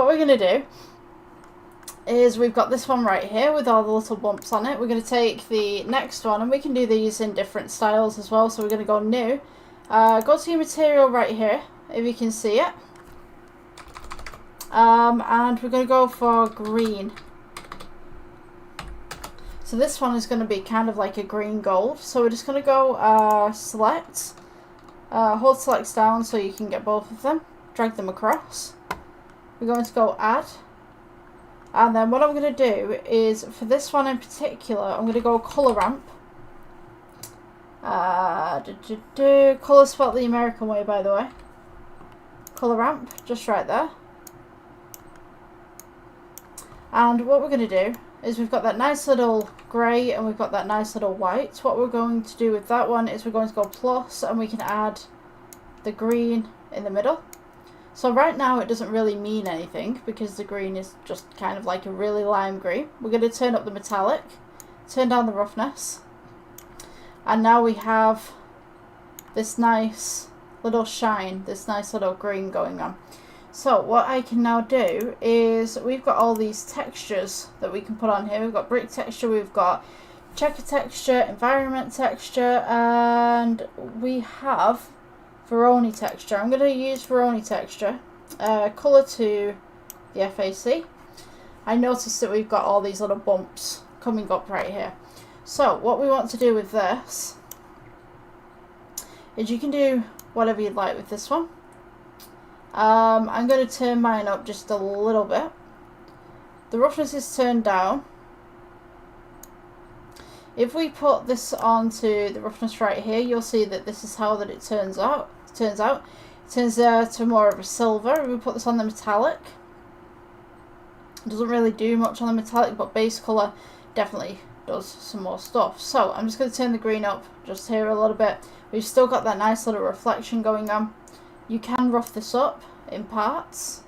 what we're going to do is we've got this one right here with all the little bumps on it. We're going to take the next one, and we can do these in different styles as well. So we're going to go new, go to your material right here, if you can see it, and we're going to go for green. So this one is going to be kind of like a green gold. So we're just going to go select, hold selects down so you can get both of them, drag them across. We're going to go add. And then what I'm going to do is, for this one in particular, I'm going to go colour ramp. Colour spelled the American way, by the way. Colour ramp, just right there. And what we're going to do is we've got that nice little grey and we've got that nice little white. What we're going to do with that one is we're going to go plus, and we can add the green in the middle. So right now it doesn't really mean anything because the green is just kind of like a really lime green. We're going to turn up the metallic, turn down the roughness, and now we have this nice little shine, this nice little green going on. So what I can now do is, we've got all these textures that we can put on here. We've got brick texture, we've got checker texture, environment texture, and we have Veroni texture. I'm going to use Veroni texture, colour to the FAC. I noticed that we've got all these little bumps coming up right here. So what we want to do with this is, you can do whatever you'd like with this one. I'm going to turn mine up just a little bit. The roughness is turned down. If we put this onto the roughness right here, you'll see that this is how that it turns out. It turns to more of a silver. If we put this on the metallic, it doesn't really do much on the metallic, but base colour definitely does some more stuff. So I'm just going to turn the green up just here a little bit. We've still got that nice little reflection going on. You can rough this up in parts.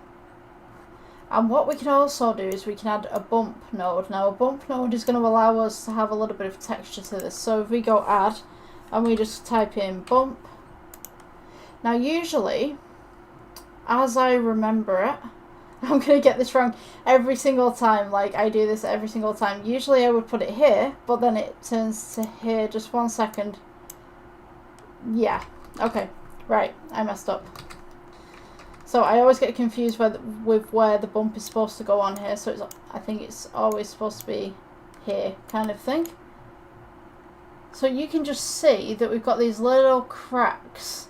And what we can also do is we can add a bump node. Now a bump node is going to allow us to have a little bit of texture to this. So if we go add and we just type in bump. Now usually, as I remember it, I'm going to get this wrong every single time, like I do this every single time. Usually I would put it here, but then it turns to here. Just 1 second. Yeah, okay, right, I messed up. So I always get confused with where the bump is supposed to go on here. So I think it's always supposed to be here, kind of thing. So you can just see that we've got these little cracks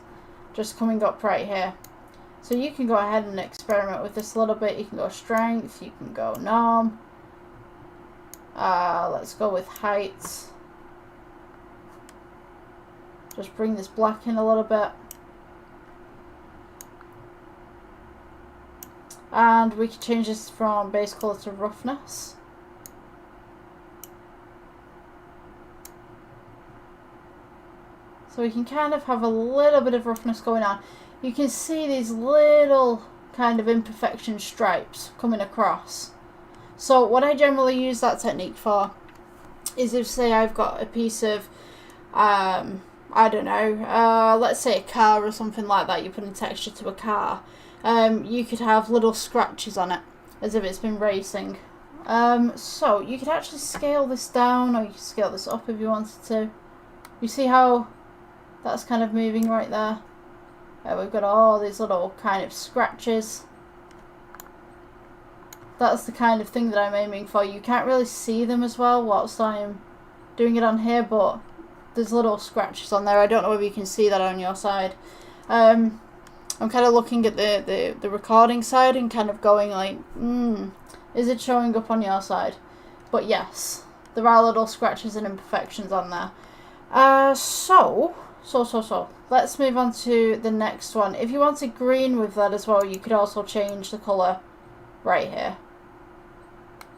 just coming up right here. So you can go ahead and experiment with this a little bit. You can go strength, you can go norm. Let's go with height. Just bring this black in a little bit. And we can change this from base colour to roughness. So we can kind of have a little bit of roughness going on. You can see these little kind of imperfection stripes coming across. So what I generally use that technique for is, if say I've got a piece of, I don't know, let's say a car or something like that, you put in texture to a car. You could have little scratches on it as if it's been racing. So you could actually scale this down, or you could scale this up if you wanted to. You see how that's kind of moving right there? We've got all these little kind of scratches. That's the kind of thing that I'm aiming for. You can't really see them as well whilst I'm doing it on here, but there's little scratches on there. I don't know if you can see that on your side. I'm kind of looking at the recording side and kind of going like, is it showing up on your side? But yes, there are little scratches and imperfections on there. So let's move on to the next one. If you wanted green with that as well, you could also change the colour right here.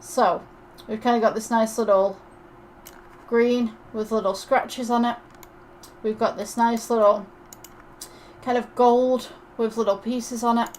So we've kind of got this nice little green with little scratches on it. We've got this nice little kind of gold with little pieces on it.